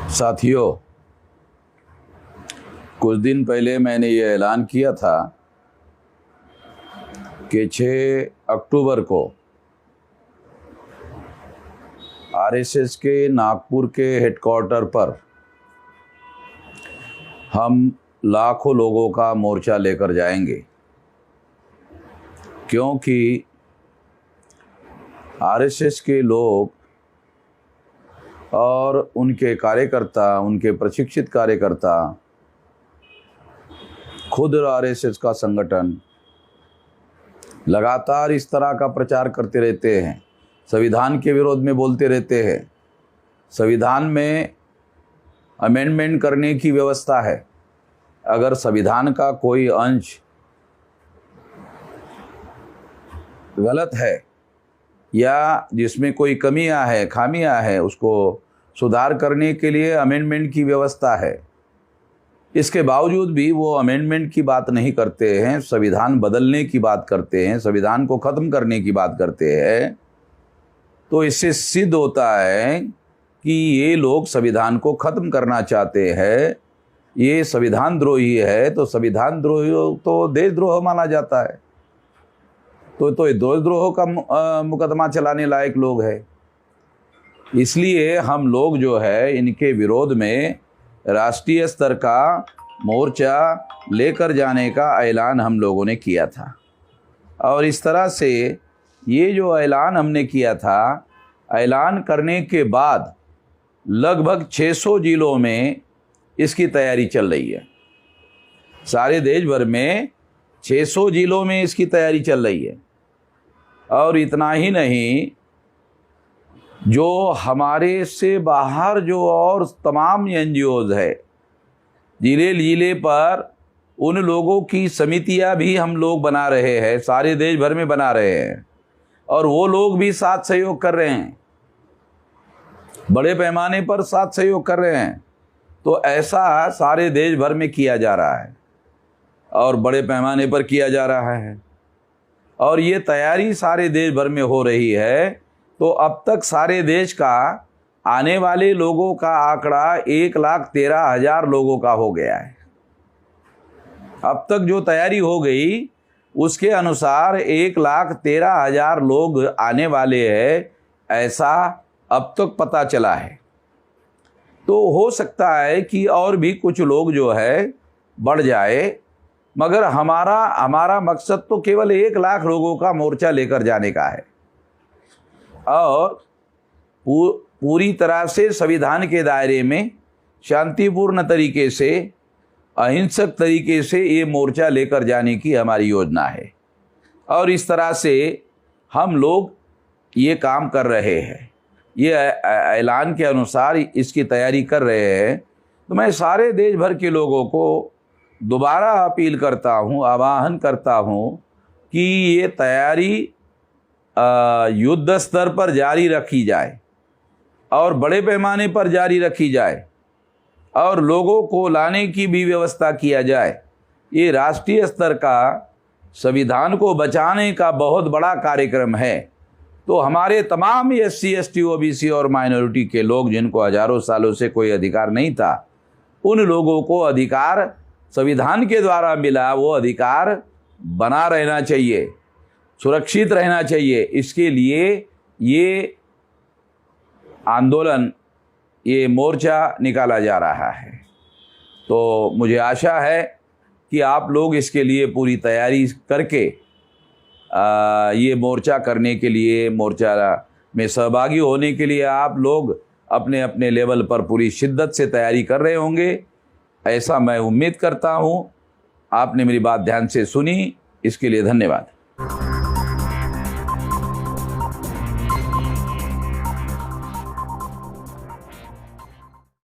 साथियों, कुछ दिन पहले मैंने ये ऐलान किया था कि 6 अक्टूबर को आरएसएस के नागपुर के हेडक्वार्टर पर हम लाखों लोगों का मोर्चा लेकर जाएंगे, क्योंकि आरएसएस के लोग और उनके कार्यकर्ता, उनके प्रशिक्षित कार्यकर्ता, खुद आरएसएस का संगठन लगातार इस तरह का प्रचार करते रहते हैं, संविधान के विरोध में बोलते रहते हैं। संविधान में अमेंडमेंट करने की व्यवस्था है। अगर संविधान का कोई अंश गलत है या जिसमें कोई कमियां है, खामियां है, उसको सुधार करने के लिए अमेंडमेंट की व्यवस्था है। इसके बावजूद भी वो अमेंडमेंट की बात नहीं करते हैं, संविधान बदलने की बात करते हैं, संविधान को ख़त्म करने की बात करते हैं। तो इससे सिद्ध होता है कि ये लोग संविधान को ख़त्म करना चाहते हैं, ये संविधान द्रोही है। तो संविधान द्रोही तो देशद्रोह माना जाता है, तो देशद्रोह का मुकदमा चलाने लायक लोग हैं। इसलिए हम लोग जो है इनके विरोध में राष्ट्रीय स्तर का मोर्चा लेकर जाने का ऐलान हम लोगों ने किया था। और इस तरह से ये जो ऐलान हमने किया था, ऐलान करने के बाद लगभग 600 जिलों में इसकी तैयारी चल रही है। सारे देश भर में 600 जिलों में इसकी तैयारी चल रही है। और इतना ही नहीं, जो हमारे से बाहर जो और तमाम एनजीओज है, जिले जिले पर उन लोगों की समितियां भी हम लोग बना रहे हैं, सारे देश भर में बना रहे हैं। और वो लोग भी साथ सहयोग कर रहे हैं, बड़े पैमाने पर साथ सहयोग कर रहे हैं। तो ऐसा सारे देश भर में किया जा रहा है और बड़े पैमाने पर किया जा रहा है। और ये तैयारी सारे देश भर में हो रही है। तो अब तक सारे देश का आने वाले लोगों का आंकड़ा 1,13,000 लोगों का हो गया है। अब तक जो तैयारी हो गई उसके अनुसार 1,13,000 लोग आने वाले हैं, ऐसा अब तक पता चला है। तो हो सकता है कि और भी कुछ लोग जो है बढ़ जाए, मगर हमारा मकसद तो केवल 1 लाख लोगों का मोर्चा लेकर जाने का है। और पूरी तरह से संविधान के दायरे में शांतिपूर्ण तरीके से, अहिंसक तरीके से ये मोर्चा लेकर जाने की हमारी योजना है। और इस तरह से हम लोग ये काम कर रहे हैं, ये ऐलान के अनुसार इसकी तैयारी कर रहे हैं। तो मैं सारे देश भर के लोगों को दोबारा अपील करता हूँ, आह्वान करता हूँ कि ये तैयारी युद्ध स्तर पर जारी रखी जाए और बड़े पैमाने पर जारी रखी जाए और लोगों को लाने की भी व्यवस्था किया जाए। ये राष्ट्रीय स्तर का संविधान को बचाने का बहुत बड़ा कार्यक्रम है। तो हमारे तमाम SC, ST, OBC और माइनॉरिटी के लोग, जिनको हजारों सालों से कोई अधिकार नहीं था, उन लोगों को अधिकार संविधान के द्वारा मिला, वो अधिकार बना रहना चाहिए, सुरक्षित रहना चाहिए। इसके लिए ये आंदोलन, ये मोर्चा निकाला जा रहा है। तो मुझे आशा है कि आप लोग इसके लिए पूरी तैयारी करके ये मोर्चा करने के लिए, मोर्चा में सहभागी होने के लिए आप लोग अपने अपने लेवल पर पूरी शिद्दत से तैयारी कर रहे होंगे, ऐसा मैं उम्मीद करता हूँ। आपने मेरी बात ध्यान से सुनी, इसके लिए धन्यवाद।